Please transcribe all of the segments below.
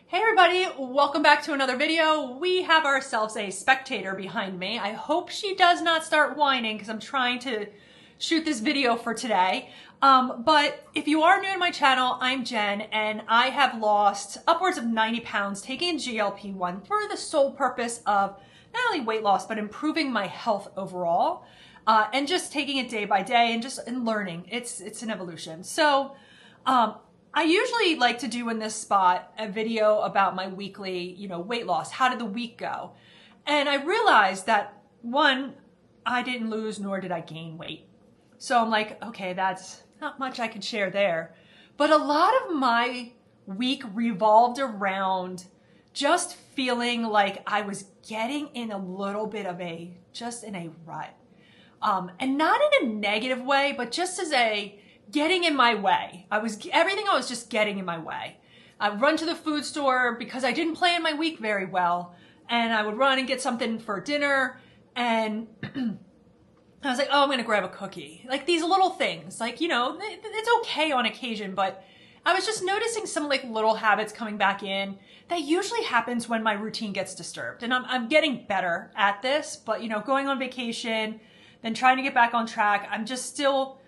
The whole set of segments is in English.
Hey everybody, welcome back to another video. We have ourselves a spectator behind me. I hope she does not start whining because I'm trying to shoot this video for today. But if you are new to my channel, I'm Jen and I have lost upwards of 90 pounds taking GLP-1 for the sole purpose of not only weight loss, but improving my health overall. And just taking it day by day and just learning. It's an evolution. So, I usually like to do in this spot a video about my weekly, weight loss. How did the week go? And I realized that one, I didn't lose nor did I gain weight. So I'm like, okay, that's not much I could share there. But a lot of my week revolved around just feeling like I was getting in a little bit of just in a rut. And not in a negative way, but just as getting in my way. Everything I was just getting in my way. I'd run to the food store because I didn't plan my week very well. And I would run and get something for dinner. And I was like, oh, I'm going to grab a cookie. Like these little things, it's okay on occasion, but I was just noticing some little habits coming back in that usually happens when my routine gets disturbed. And I'm getting better at this, but going on vacation, then trying to get back on track, I'm just still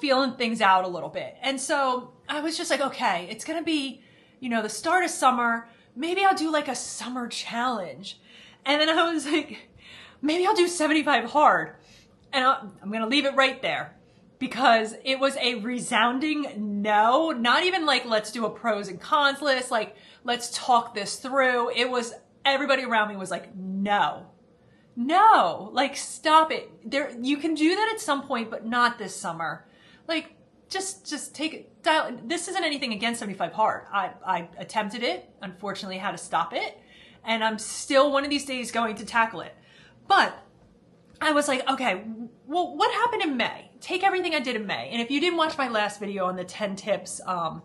feeling things out a little bit. And so I was just like, okay, it's going to be, the start of summer. Maybe I'll do like a summer challenge. And then I was like, maybe I'll do 75 hard. And I'm going to leave it right there because it was a resounding no, not even like, let's do a pros and cons list. Like, let's talk this through. It was everybody around me was like, no, stop it. You can do that at some point, but not this summer. Like, just take it, dial. This isn't anything against 75 hard. I attempted it, unfortunately had to stop it. And I'm still one of these days going to tackle it. But I was like, okay, well, what happened in May? Take everything I did in May. And if you didn't watch my last video on the 10 tips, for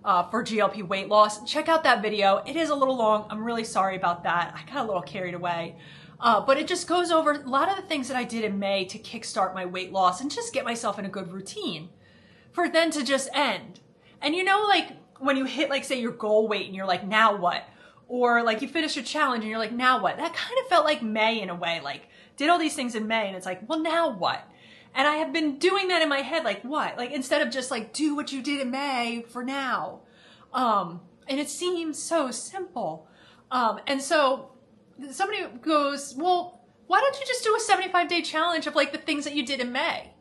GLP weight loss, check out that video. It is a little long. I'm really sorry about that. I got a little carried away. But it just goes over a lot of the things that I did in May to kickstart my weight loss and just get myself in a good routine for then to just end. And when you hit say your goal weight and you're like, now what? Or you finish a challenge and you're like, now what? That kind of felt like May in a way, did all these things in May and it's like, well, now what? And I have been doing that in my head, like what? Instead of just do what you did in May for now. And it seems so simple. And so somebody goes, well, why don't you just do a 75-day challenge of the things that you did in May?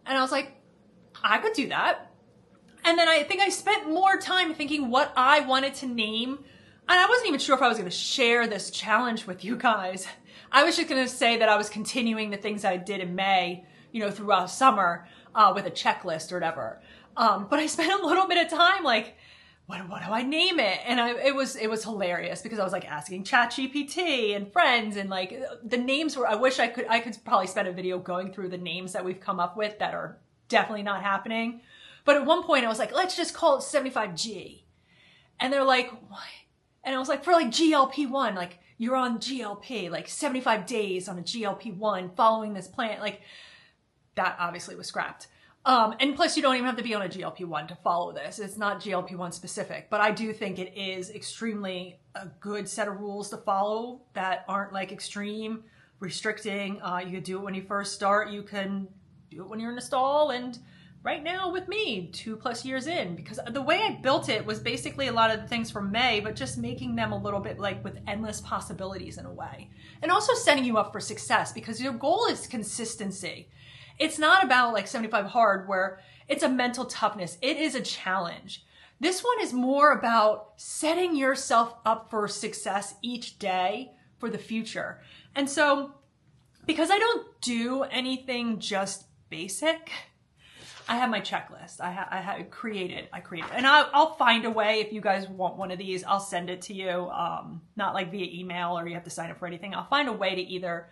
And I was like, I could do that. And then I think I spent more time thinking what I wanted to name. And I wasn't even sure if I was going to share this challenge with you guys. I was just going to say that I was continuing the things I did in May, throughout summer, with a checklist or whatever. But I spent a little bit of time what do I name it? And it was hilarious because I was asking ChatGPT and friends and the names were, I wish I could probably spend a video going through the names that we've come up with that are definitely not happening. But at one point I was like, let's just call it 75G. And they're like, what? And I was like, for GLP-1, you're on GLP, 75 days on a GLP-1 following this plan. That obviously was scrapped. And plus you don't even have to be on a GLP-1 to follow this. It's not GLP-1 specific, but I do think it is extremely a good set of rules to follow that aren't extreme, restricting. You could do it when you first start. You can do it when you're in a stall. And right now with me, 2+ years in, because the way I built it was basically a lot of the things from May, but just making them a little bit with endless possibilities in a way. And also setting you up for success because your goal is consistency. It's not about 75 hard where it's a mental toughness. It is a challenge. This one is more about setting yourself up for success each day for the future. And so because I don't do anything just basic, I have my checklist. I created, and I'll find a way. If you guys want one of these, I'll send it to you. Not via email or you have to sign up for anything. I'll find a way to either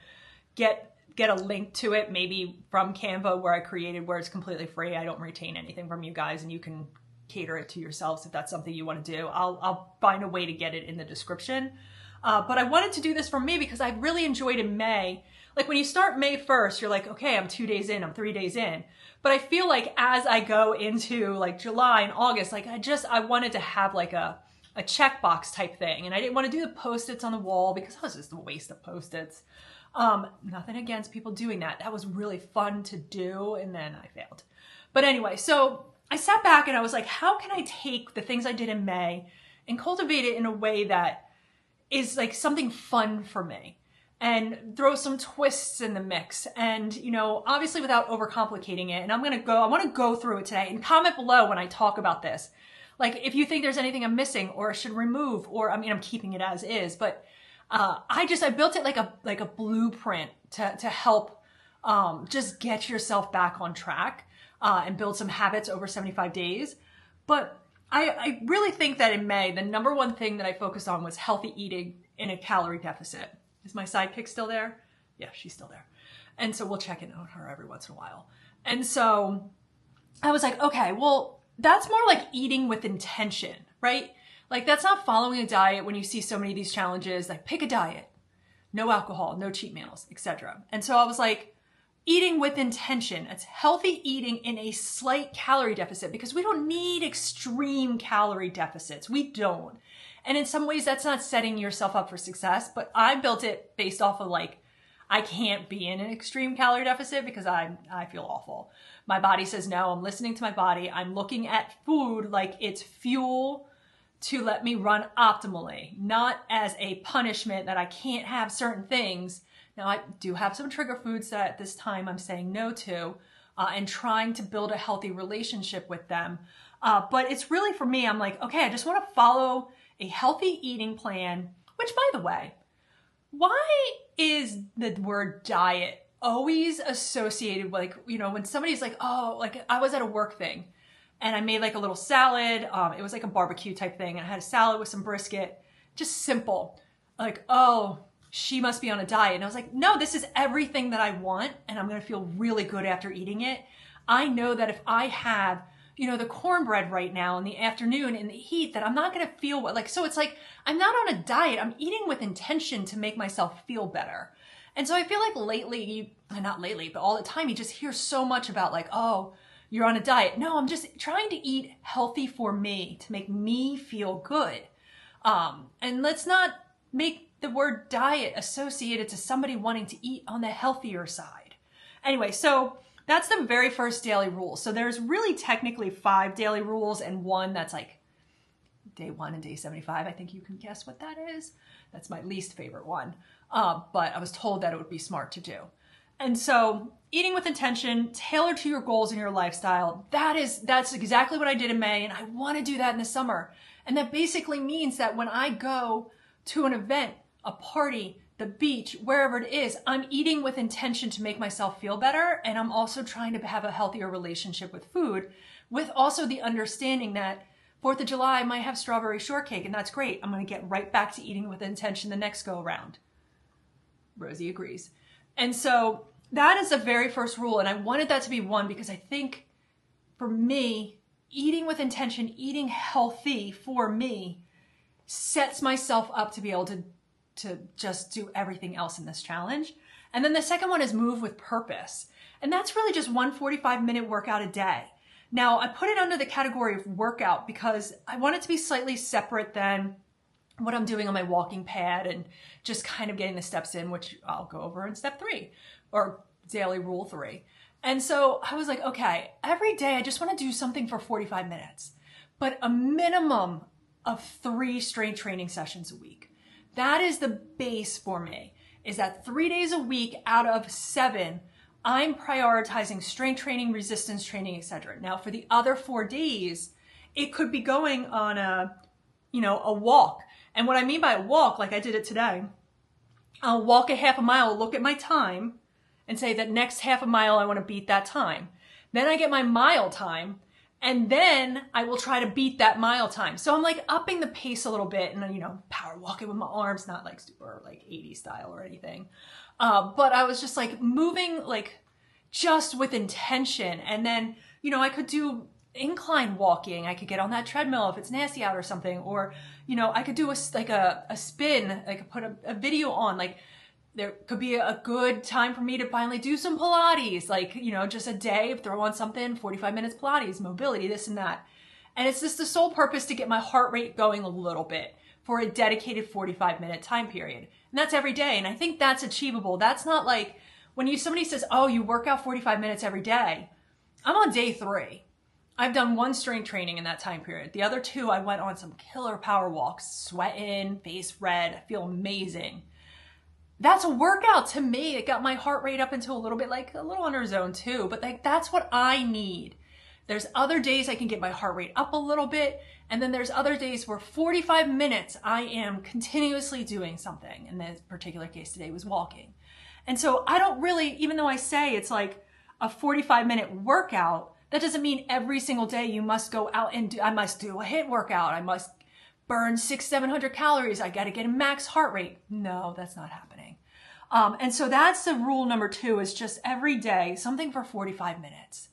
get a link to it, maybe from Canva where I created, where it's completely free. I don't retain anything from you guys and you can cater it to yourselves if that's something you want to do. I'll find a way to get it in the description. But I wanted to do this for me because I really enjoyed in May. When you start May 1st, you're like, okay, I'm 2 days in, I'm 3 days in. But I feel as I go into July and August, I wanted to have a a checkbox type thing. And I didn't want to do the Post-its on the wall because that was just a waste of Post-its. Nothing against people doing that. That was really fun to do. And then I failed. But anyway, so I sat back and I was like, how can I take the things I did in May and cultivate it in a way that is like something fun for me, and throw some twists in the mix, and, you know, obviously without overcomplicating it. And I want to go through it today, and comment below when I talk about this. Like, if you think there's anything I'm missing or should remove, or, I mean, I'm keeping it as is, but I built it like a blueprint to help just get yourself back on track and build some habits over 75 days. But I really think that in May, the number one thing that I focused on was healthy eating in a calorie deficit. Is my sidekick still there? Yeah, she's still there. And so we'll check in on her every once in a while. And so I was like, okay, well, that's more like eating with intention, right? Like, that's not following a diet when you see so many of these challenges, like pick a diet, no alcohol, no cheat meals, etc. And so I was like, eating with intention. It's healthy eating in a slight calorie deficit, because we don't need extreme calorie deficits. We don't. And in some ways that's not setting yourself up for success, but I built it based off of like, I can't be in an extreme calorie deficit because I feel awful. My body says no. I'm listening to my body. I'm looking at food like it's fuel to let me run optimally, not as a punishment that I can't have certain things. Now, I do have some trigger foods that at this time I'm saying no to, and trying to build a healthy relationship with them. But it's really, for me, I'm like, okay, I just want to follow a healthy eating plan, which, by the way, why is the word diet always associated with, like, you know, when somebody's like, oh, like I was at a work thing and I made like a little salad. It was like a barbecue type thing. And I had a salad with some brisket, just simple. Like, oh, she must be on a diet. And I was like, no, this is everything that I want. And I'm going to feel really good after eating it. I know that if I have, you know, the cornbread right now in the afternoon in the heat, that I'm not going to feel like, so it's like, I'm not on a diet. I'm eating with intention to make myself feel better. And so I feel like lately, not lately, but all the time, you just hear so much about like, oh, you're on a diet. No, I'm just trying to eat healthy for me, to make me feel good. And let's not make the word diet associated to somebody wanting to eat on the healthier side. Anyway, so that's the very first daily rule. So there's really technically 5 daily rules and one that's like day 1 and day 75. I think you can guess what that is. That's my least favorite one. But I was told that it would be smart to do. And so eating with intention, tailored to your goals and your lifestyle, that's exactly what I did in May. And I want to do that in the summer. And that basically means that when I go to an event, a party, the beach, wherever it is, I'm eating with intention to make myself feel better. And I'm also trying to have a healthier relationship with food, with also the understanding that 4th of July I might have strawberry shortcake, and that's great. I'm going to get right back to eating with intention the next go around. Rosie agrees. And so that is the very first rule. And I wanted that to be one because I think for me, eating with intention, eating healthy for me, sets myself up to be able to just do everything else in this challenge. And then the second one is move with purpose. And that's really just one 45-minute workout a day. Now, I put it under the category of workout because I want it to be slightly separate than what I'm doing on my walking pad and just kind of getting the steps in, which I'll go over in step 3 or daily rule 3. And so I was like, okay, every day I just want to do something for 45 minutes, but a minimum of 3 strength training sessions a week. That is the base for me, is that 3 days a week out of 7, I'm prioritizing strength training, resistance training, etc. Now for the other 4 days, it could be going on a walk. And what I mean by a walk, like I did it today, I'll walk a half a mile, look at my time and say that next half a mile, I want to beat that time. Then I get my mile time, and then I will try to beat that mile time. So I'm like upping the pace a little bit and, power walking with my arms, not like super like 80 style or anything. But I was just like moving like just with intention. And then, I could do incline walking. I could get on that treadmill if it's nasty out or something, or, I could do a spin. I could put a video on, like there could be a good time for me to finally do some Pilates, like, just a day, throw on something, 45 minutes Pilates, mobility, this and that. And it's just the sole purpose to get my heart rate going a little bit for a dedicated 45-minute time period. And that's every day. And I think that's achievable. That's not like when somebody says, oh, you work out 45 minutes every day. I'm on day 3. I've done 1 strength training in that time period. The other 2, I went on some killer power walks, sweating, face red. I feel amazing. That's a workout to me. It got my heart rate up into a little bit, like a little under zone 2, but like that's what I need. There's other days I can get my heart rate up a little bit. And then there's other days where 45 minutes I am continuously doing something. In this particular case today was walking. And so I don't really, even though I say it's like a 45-minute workout, that doesn't mean every single day you must go out and I must do a HIIT workout. I must burn 600-700 calories. I got to get a max heart rate. No, that's not happening. And so that's the rule number 2 is just every day, something for 45 minutes.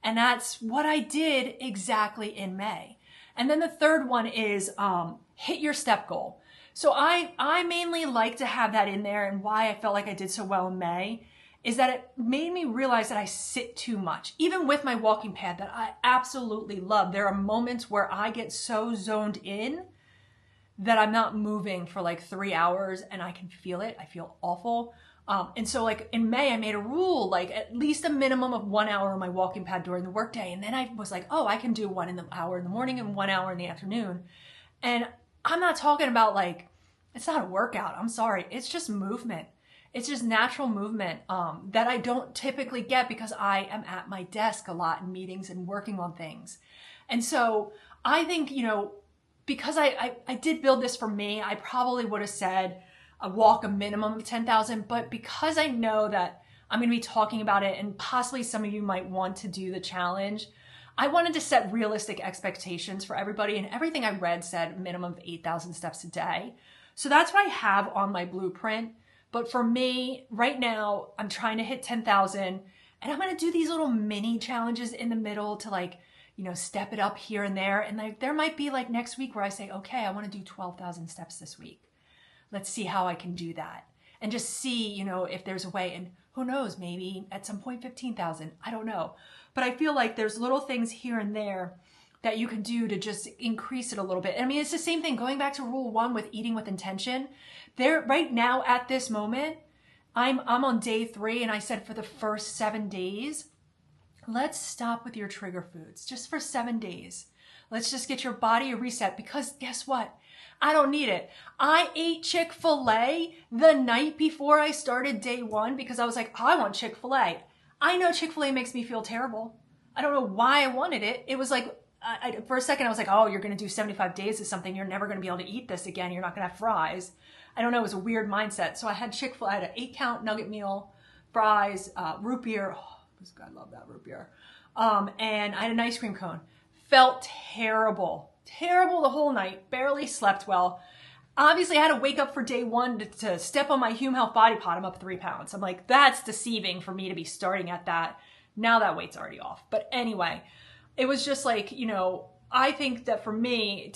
And that's what I did exactly in May. And then the third one is hit your step goal. So I mainly like to have that in there, and why I felt like I did so well in May is that it made me realize that I sit too much. Even with my walking pad that I absolutely love, there are moments where I get so zoned in that I'm not moving for like 3 hours and I can feel it. I feel awful. And so like in May, I made a rule, like at least a minimum of 1 hour on my walking pad during the workday. And then I was like, oh, I can do 1 hour in the morning and 1 hour in the afternoon. And I'm not talking about like, it's not a workout. I'm sorry. It's just movement. It's just natural movement that I don't typically get because I am at my desk a lot in meetings and working on things. And so I think, because I did build this for me, I probably would have said a walk a minimum of 10,000, but because I know that I'm going to be talking about it and possibly some of you might want to do the challenge, I wanted to set realistic expectations for everybody, and everything I read said minimum of 8,000 steps a day. So that's what I have on my blueprint. But for me, right now, I'm trying to hit 10,000, and I'm going to do these little mini challenges in the middle to like, step it up here and there. And like, there might be like next week where I say, okay, I want to do 12,000 steps this week. Let's see how I can do that. And just see, if there's a way. And who knows, maybe at some point 15,000. I don't know. But I feel like there's little things here and there that you can do to just increase it a little bit. I mean, it's the same thing going back to rule 1 with eating with intention. There, right now at this moment, I'm on day 3, and I said for the first 7 days, let's stop with your trigger foods just for 7 days. Let's just get your body a reset, because guess what? I don't need it. I ate Chick-fil-A the night before I started day 1 because I was like, I want Chick-fil-A. I know Chick-fil-A makes me feel terrible. I don't know why I wanted it. It was like, for a second I was like, oh, you're going to do 75 days of something. You're never going to be able to eat this again. You're not going to have fries. I don't know. It was a weird mindset. So I had Chick-fil-A. I had an 8-count nugget meal, fries, root beer. Oh, I love that root beer. And I had an ice cream cone. Felt terrible. Terrible the whole night. Barely slept well. Obviously, I had to wake up for day 1 to step on my Hume Health body pot. I'm up 3 pounds. I'm like, that's deceiving for me to be starting at that. Now that weight's already off. But anyway, it was just like, I think that for me,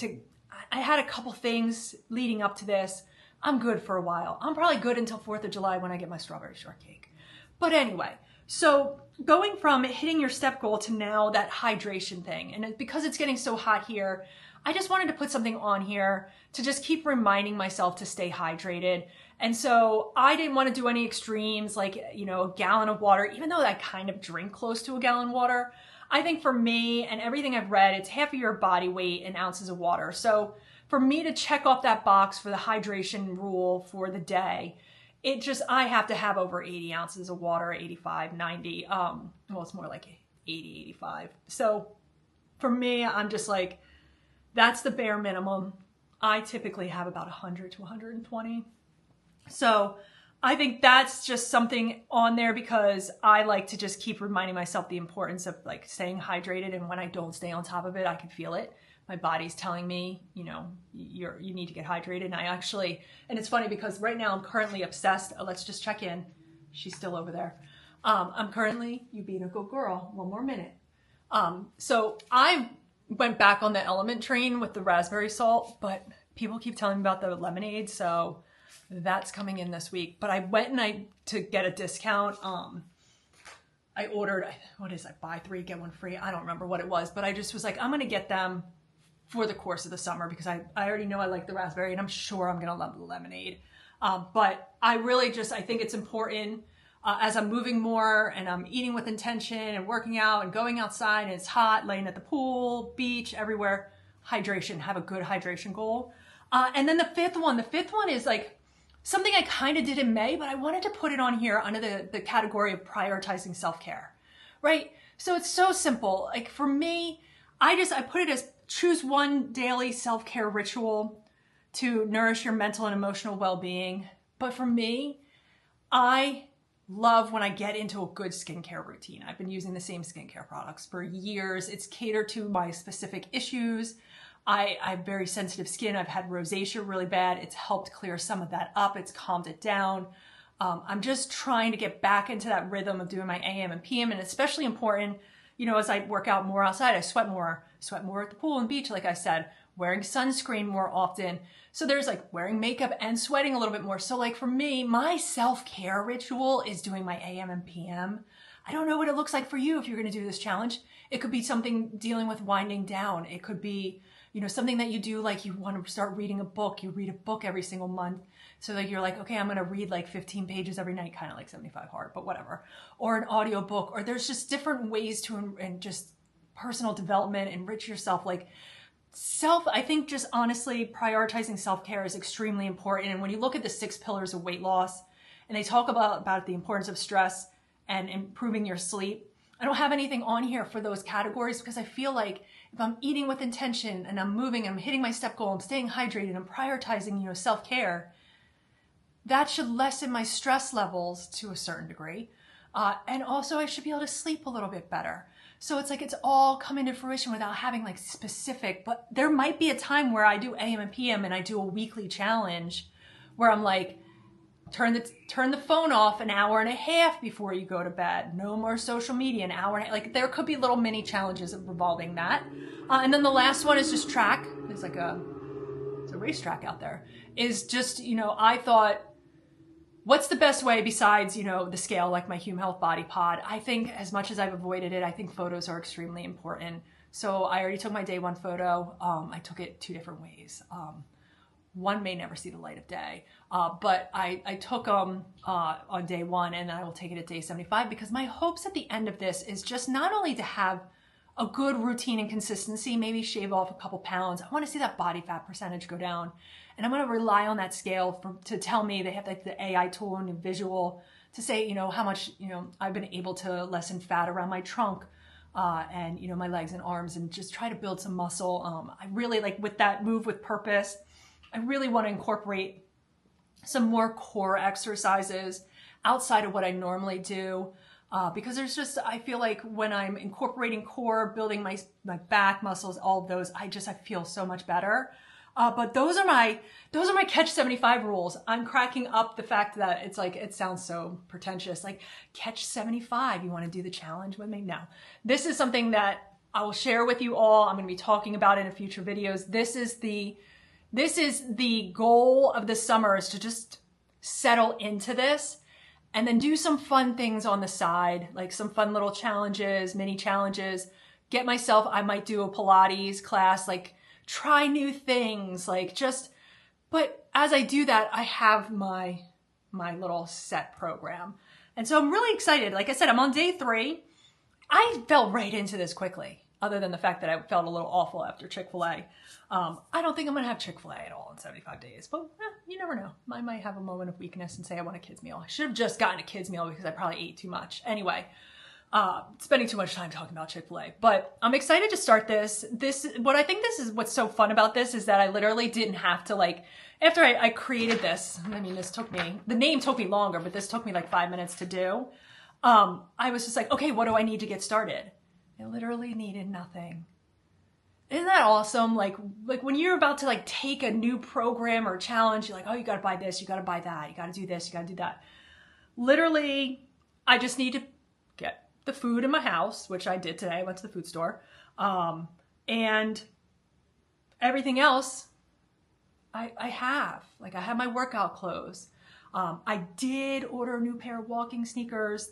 I had a couple things leading up to this. I'm good for a while. I'm probably good until 4th of July when I get my strawberry shortcake. But anyway, so going from hitting your step goal to now that hydration thing, and because it's getting so hot here, I just wanted to put something on here to just keep reminding myself to stay hydrated. And so I didn't want to do any extremes like, a gallon of water, even though I kind of drink close to a gallon of water. I think for me and everything I've read, it's half of your body weight in ounces of water. So for me to check off that box for the hydration rule for the day, I have to have over 80 ounces of water, 85, 90. Well, it's more like 80, 85. So for me, I'm just like, that's the bare minimum. I typically have about 100 to 120. So I think that's just something on there because I like to just keep reminding myself the importance of like staying hydrated. And when I don't stay on top of it, I can feel it. My body's telling me, you need to get hydrated. And it's funny because right now I'm currently obsessed. Let's just check in. She's still over there. I'm currently, you being a good girl, 1 more minute. So I went back on the element train with the raspberry salt, but people keep telling me about the lemonade. So that's coming in this week. But I went to get a discount. I ordered, what is it, buy 3, get 1 free. I don't remember what it was, but I just was like, I'm going to get them for the course of the summer because I already know I like the raspberry and I'm sure I'm going to love the lemonade. But I really just, I think it's important as I'm moving more and I'm eating with intention and working out and going outside and it's hot, laying at the pool, beach, everywhere, hydration, have a good hydration goal. And then the fifth one is like something I kind of did in May, but I wanted to put it on here under the category of prioritizing self-care, right? So it's so simple. Like for me, I put it as choose one daily self-care ritual to nourish your mental and emotional well-being. But for me, I love when I get into a good skincare routine. I've been using the same skincare products for years. It's catered to my specific issues. I have very sensitive skin. I've had rosacea really bad. It's helped clear some of that up. It's calmed it down. I'm just trying to get back into that rhythm of doing my AM and PM, and especially important, you know, as I work out more outside, I sweat more at the pool and beach, like I said, wearing sunscreen more often. So there's like wearing makeup and sweating a little bit more. So like for me, my self-care ritual is doing my AM and PM. I don't know what it looks like for you if you're going to do this challenge. It could be something dealing with winding down. It could be, you know, something that you do, like you want to start reading a book. You read a book every single month. So like you're like, okay, I'm going to read like 15 pages every night, kind of like 75 hard, but whatever. Or an audio book, or there's just different ways to, and just personal development, enrich yourself. Like I think just honestly prioritizing self-care is extremely important. And when you look at the 6 pillars of weight loss, and they talk about the importance of stress and improving your sleep, I don't have anything on here for those categories because I feel like if I'm eating with intention and I'm moving, I'm hitting my step goal, I'm staying hydrated, I'm prioritizing, you know, self-care, that should lessen my stress levels to a certain degree. And also I should be able to sleep a little bit better. So it's like it's all coming to fruition without having like specific, but there might be a time where I do AM and PM and I do a weekly challenge where I'm like, turn the phone off an hour and a half before you go to bed. No more social media, an hour and a half. Like there could be little mini challenges revolving that. And then the last one is just track. It's like it's a racetrack out there. Is just, you know, I thought, what's the best way besides, you know, the scale, like my Hume Health Body Pod? I think as much as I've avoided it, I think photos are extremely important. So I already took my day 1 photo. I took it 2 different ways. One may never see the light of day, but I took them on day 1 and I will take it at day 75 because my hopes at the end of this is just not only to have a good routine and consistency, maybe shave off a couple pounds. I want to see that body fat percentage go down. And I'm going to rely on that scale to tell me, they have like the AI tool and the visual to say, you know, how much, you know, I've been able to lessen fat around my trunk and, you know, my legs and arms and just try to build some muscle. I really like with that move with purpose, I really want to incorporate some more core exercises outside of what I normally do. Because there's just, I feel like when I'm incorporating core, building my back muscles, all of those, I feel so much better. But those are my KETCH75 rules. I'm cracking up the fact that it's like, it sounds so pretentious, like KETCH75, you want to do the challenge with me? No, this is something that I will share with you all. I'm going to be talking about it in future videos. This is the goal of the summer, is to just settle into this and then do some fun things on the side, like some fun little challenges, mini challenges, get myself, I might do a Pilates class, like try new things, like just, but as I do that, I have my little set program. And so I'm really excited. Like I said, I'm on day 3. I fell right into this quickly, other than the fact that I felt a little awful after Chick-fil-A. I don't think I'm going to have Chick-fil-A at all in 75 days, but you never know. I might have a moment of weakness and say I want a kid's meal. I should have just gotten a kid's meal because I probably ate too much. Anyway, spending too much time talking about Chick-fil-A, but I'm excited to start this. What's so fun about this is that I literally didn't have to, like, after I created this, I mean, the name took me longer, but this took me like 5 minutes to do. I was just like, okay, what do I need to get started? I literally needed nothing. Isn't that awesome? Like when you're about to like take a new program or challenge, you're like, oh, you got to buy this, you got to buy that, you got to do this, you got to do that. Literally, I just need to get the food in my house, which I did today. I went to the food store. And everything else I have. Like I have my workout clothes. I did order a new pair of walking sneakers.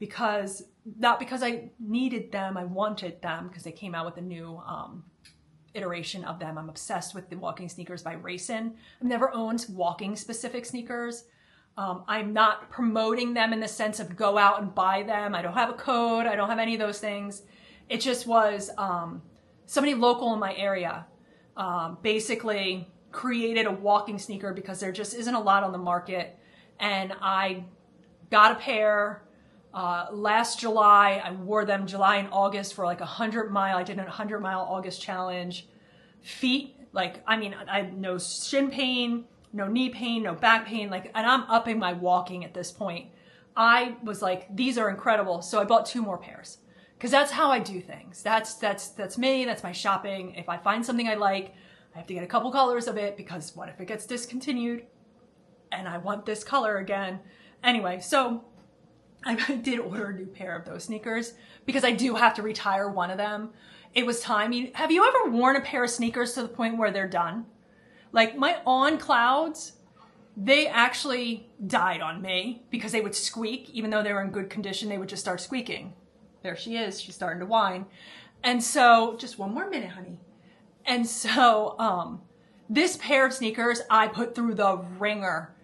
not because I needed them, I wanted them because they came out with a new iteration of them. I'm obsessed with the walking sneakers by Racing. I've never owned walking specific sneakers. I'm not promoting them in the sense of go out and buy them. I don't have a code. I don't have any of those things. It just was somebody local in my area basically created a walking sneaker because there just isn't a lot on the market. And I got a pair last July. I wore them July and August for like 100-mile. I did a 100-mile August challenge. Feet, like, I mean, I have no shin pain, no knee pain, no back pain, like, and I'm upping my walking at this point. I was like, these are incredible. So I bought 2 more pairs because that's how I do things. That's me. That's my shopping. If I find something I like, I have to get a couple colors of it because what if it gets discontinued and I want this color again? Anyway, so I did order a new pair of those sneakers because I do have to retire one of them. It was time. Have you ever worn a pair of sneakers to the point where they're done? Like my On Clouds, they actually died on me because they would squeak. Even though they were in good condition, they would just start squeaking. There she is. She's starting to whine. And so, just one more minute, honey. And so, this pair of sneakers I put through the ringer.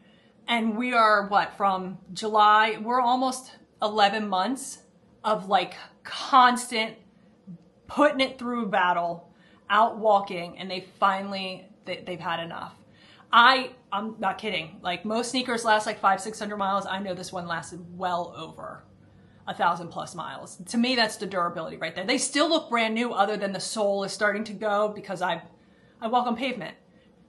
And we are, what, from July, we're almost 11 months of like constant putting it through battle, out walking, and they finally, they've had enough. I'm not kidding. Like most sneakers last like 500-600 miles. I know this one lasted well over 1,000+ miles. To me, that's the durability right there. They still look brand new other than the sole is starting to go because I walk on pavement.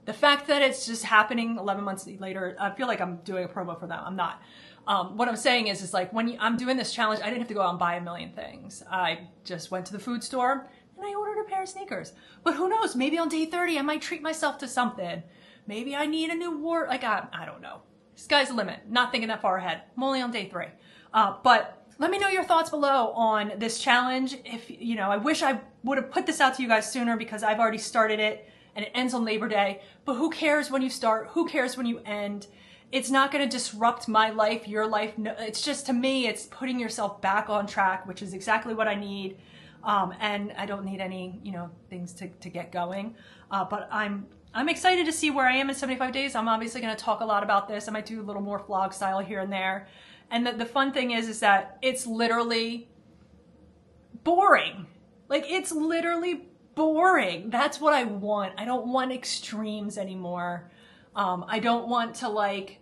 The fact that it's just happening 11 months later, I feel like I'm doing a promo for them. I'm not. What I'm saying is like when I'm doing this challenge, I didn't have to go out and buy a million things. I just went to the food store and I ordered a pair of sneakers. But who knows? Maybe on day 30, I might treat myself to something. Maybe I need a new ward. Like, I don't know. Sky's the limit. Not thinking that far ahead. I'm only on day 3. But let me know your thoughts below on this challenge. If, you know, I wish I would have put this out to you guys sooner because I've already started it and it ends on Labor Day. But who cares when you start? Who cares when you end? It's not going to disrupt my life, your life. No, it's just, to me, it's putting yourself back on track, which is exactly what I need. And I don't need any, you know, things to get going. But I'm excited to see where I am in 75 days. I'm obviously going to talk a lot about this. I might do a little more vlog style here and there. And the fun thing is that it's literally boring. Like, it's literally boring. That's what I want. I don't want extremes anymore. I don't want to like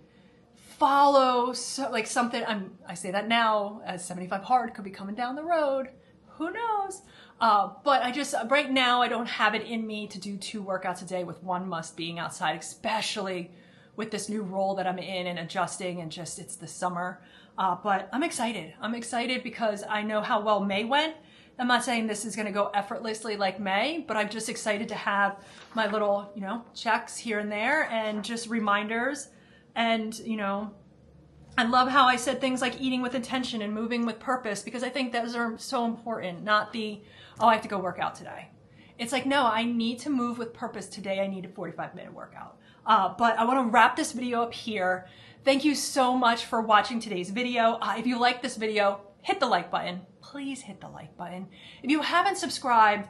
follow like something. I say that now as 75 hard could be coming down the road. Who knows? But I just, right now, I don't have it in me to do 2 workouts a day with one must being outside, especially with this new role that I'm in and adjusting and just, it's the summer. But I'm excited. I'm excited because I know how well May went. I'm not saying this is going to go effortlessly like May, but I'm just excited to have my little, you know, checks here and there and just reminders. And, you know, I love how I said things like eating with intention and moving with purpose, because I think those are so important, not the, oh, I have to go work out today. It's like, no, I need to move with purpose today. I need a 45-minute workout. But I want to wrap this video up here. Thank you so much for watching today's video. If you like this video, hit the like button. Please hit the like button. If you haven't subscribed,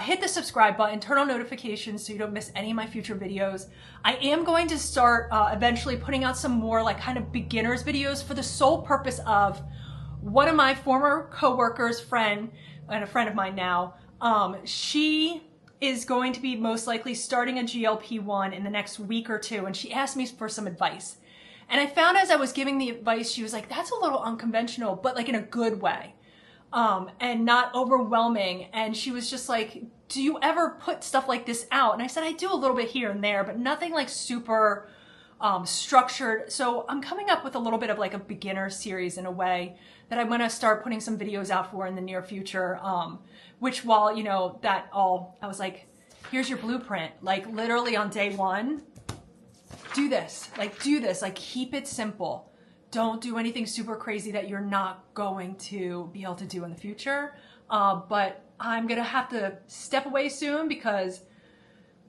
hit the subscribe button, turn on notifications so you don't miss any of my future videos. I am going to start eventually putting out some more like kind of beginners videos for the sole purpose of one of my former coworkers, friend, and a friend of mine now, she is going to be most likely starting a GLP-1 in the next week or 2, and she asked me for some advice. And I found as I was giving the advice, she was like, that's a little unconventional, but like in a good way. And not overwhelming. And she was just like, do you ever put stuff like this out? And I said, I do a little bit here and there, but nothing like super structured. So I'm coming up with a little bit of like a beginner series in a way that I want to start putting some videos out for in the near future. Which while, you know, that all, I was like, here's your blueprint. Like literally on day 1, do this, like keep it simple. Don't do anything super crazy that you're not going to be able to do in the future. But I'm going to have to step away soon because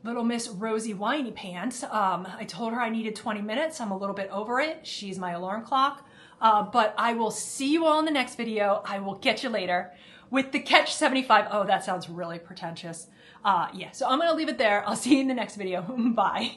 little Miss Rosie Whiny Pants, I told her I needed 20 minutes. I'm a little bit over it. She's my alarm clock. But I will see you all in the next video. I will catch you later with the KETCH75. Oh, that sounds really pretentious. Yeah, so I'm gonna leave it there. I'll see you in the next video. Bye.